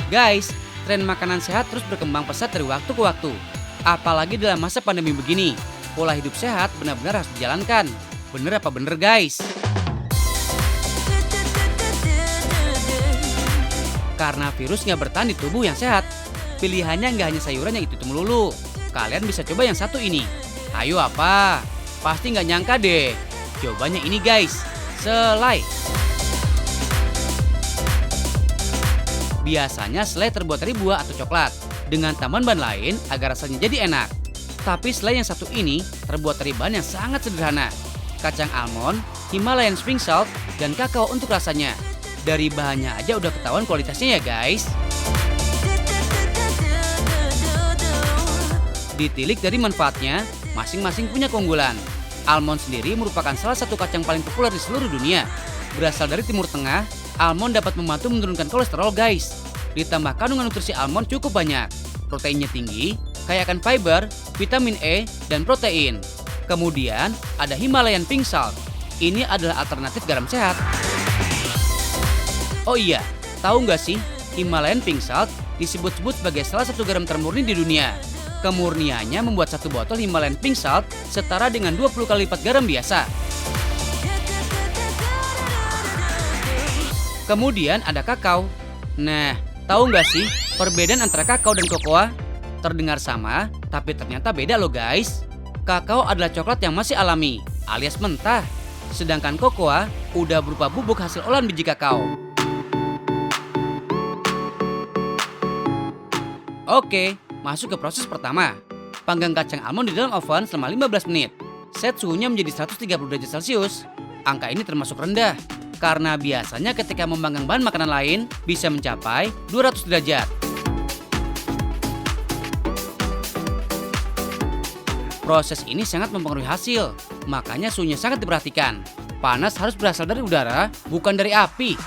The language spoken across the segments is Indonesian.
Guys, tren makanan sehat terus berkembang pesat dari waktu ke waktu. Apalagi dalam masa pandemi begini, pola hidup sehat benar-benar harus dijalankan. Bener apa bener guys? Karena virus nggak bertahan di tubuh yang sehat, pilihannya nggak hanya sayuran yang itu melulu. Kalian bisa coba yang satu ini. Ayo apa? Pasti nggak nyangka deh. Jawabannya ini guys, selai. Biasanya selai terbuat dari buah atau coklat dengan tambahan bahan lain agar rasanya jadi enak. Tapi selai yang satu ini terbuat dari bahan yang sangat sederhana. Kacang almond, Himalayan spring salt, dan kakao untuk rasanya. Dari bahannya aja udah ketahuan kualitasnya ya guys. Ditilik dari manfaatnya, masing-masing punya keunggulan. Almond sendiri merupakan salah satu kacang paling populer di seluruh dunia. Berasal dari Timur Tengah, almond dapat membantu menurunkan kolesterol guys. Ditambah kandungan nutrisi almond cukup banyak. Proteinnya tinggi, kaya akan fiber, vitamin E, dan protein. Kemudian ada Himalayan pink salt. Ini adalah alternatif garam sehat. Oh iya, tahu nggak sih, Himalayan pink salt disebut-sebut sebagai salah satu garam termurni di dunia. Kemurniannya membuat satu botol Himalayan pink salt setara dengan 20 kali lipat garam biasa. Kemudian ada kakao. Nah, tahu nggak sih perbedaan antara kakao dan kokoa? Terdengar sama, tapi ternyata beda loh guys. Kakao adalah coklat yang masih alami, alias mentah. Sedangkan kokoa udah berupa bubuk hasil olahan biji kakao. Oke, masuk ke proses pertama. Panggang kacang almond di dalam oven selama 15 menit. Set suhunya menjadi 130 derajat Celcius. Angka ini termasuk rendah, karena biasanya ketika memanggang bahan makanan lain bisa mencapai 200 derajat. Proses ini sangat mempengaruhi hasil, makanya suhunya sangat diperhatikan. Panas harus berasal dari udara, bukan dari api.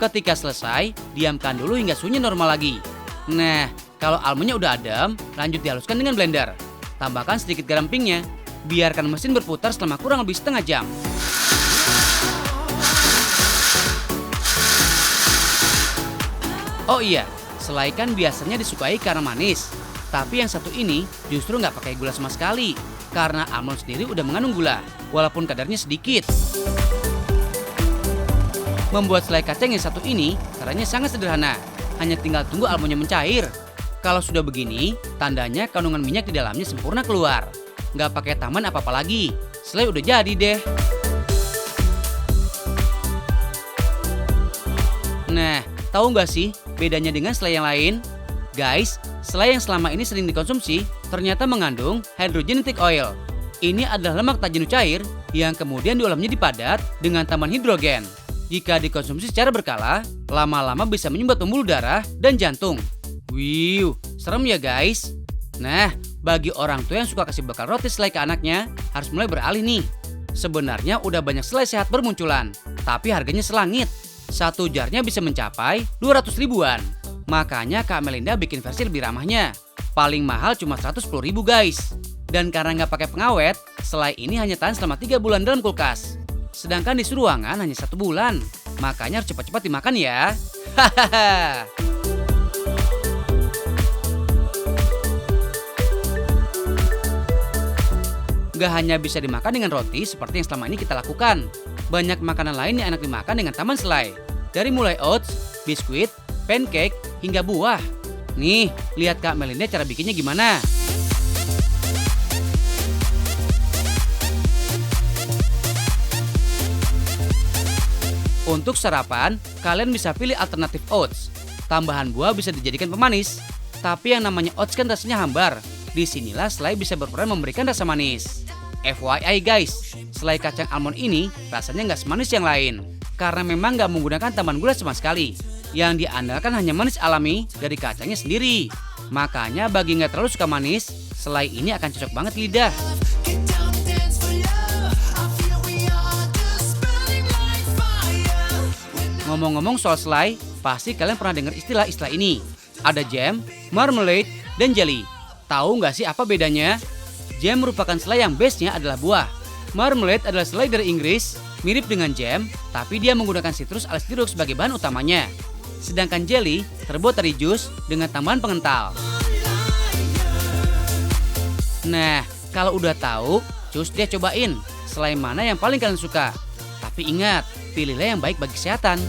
Ketika selesai, diamkan dulu hingga suhunya normal lagi. Nah, kalau almondnya udah adem, lanjut dihaluskan dengan blender. Tambahkan sedikit garam pinknya. Biarkan mesin berputar selama kurang lebih setengah jam. Oh iya, selai kan biasanya disukai karena manis. Tapi yang satu ini justru nggak pakai gula sama sekali. Karena almond sendiri udah mengandung gula, walaupun kadarnya sedikit. Membuat selai kacang yang satu ini caranya sangat sederhana. Hanya tinggal tunggu almondnya mencair. Kalau sudah begini, tandanya kandungan minyak di dalamnya sempurna keluar. Nggak pakai tambahan apa-apa lagi. Selai udah jadi deh. Nah, tahu nggak sih bedanya dengan selai yang lain? Guys, selai yang selama ini sering dikonsumsi ternyata mengandung hydrogenated oil. Ini adalah lemak tak jenuh cair yang kemudian diolah menjadi padat dengan tambahan hidrogen. Jika dikonsumsi secara berkala, lama-lama bisa menyumbat pembuluh darah dan jantung. Wiu, serem ya guys. Nah, bagi orang tua yang suka kasih bekal roti selai ke anaknya, harus mulai beralih nih. Sebenarnya udah banyak selai sehat bermunculan, tapi harganya selangit. Satu jarnya bisa mencapai 200 ribuan. Makanya Kak Melinda bikin versi lebih ramahnya. Paling mahal cuma 110 ribu guys. Dan karena nggak pakai pengawet, selai ini hanya tahan selama 3 bulan dalam kulkas. Sedangkan di ruangan hanya 1 bulan. Makanya harus cepat-cepat dimakan ya. Hahaha. Gak hanya bisa dimakan dengan roti seperti yang selama ini kita lakukan. Banyak makanan lain yang enak dimakan dengan tambahan selai. Dari mulai oats, biskuit, pancake, hingga buah. Nih, lihat Kak Melinda cara bikinnya gimana. Untuk sarapan, kalian bisa pilih alternatif oats. Tambahan buah bisa dijadikan pemanis. Tapi yang namanya oats kan rasanya hambar. Disinilah selai bisa berperan memberikan rasa manis. FYI guys, selai kacang almond ini rasanya nggak semanis yang lain. Karena memang nggak menggunakan tambahan gula sama sekali. Yang diandalkan hanya manis alami dari kacangnya sendiri. Makanya bagi nggak terlalu suka manis, selai ini akan cocok banget di lidah. Ngomong-ngomong soal selai, pasti kalian pernah dengar istilah-istilah ini. Ada jam, marmalade, dan jelly. Tahu nggak sih apa bedanya? Jam merupakan selai yang base-nya adalah buah. Marmalade adalah selai dari Inggris, mirip dengan jam, tapi dia menggunakan sitrus alias jeruk sebagai bahan utamanya. Sedangkan jelly terbuat dari jus dengan tambahan pengental. Nah, kalau udah tahu, cus deh cobain selai mana yang paling kalian suka. Tapi ingat, pilihlah yang baik bagi kesehatan.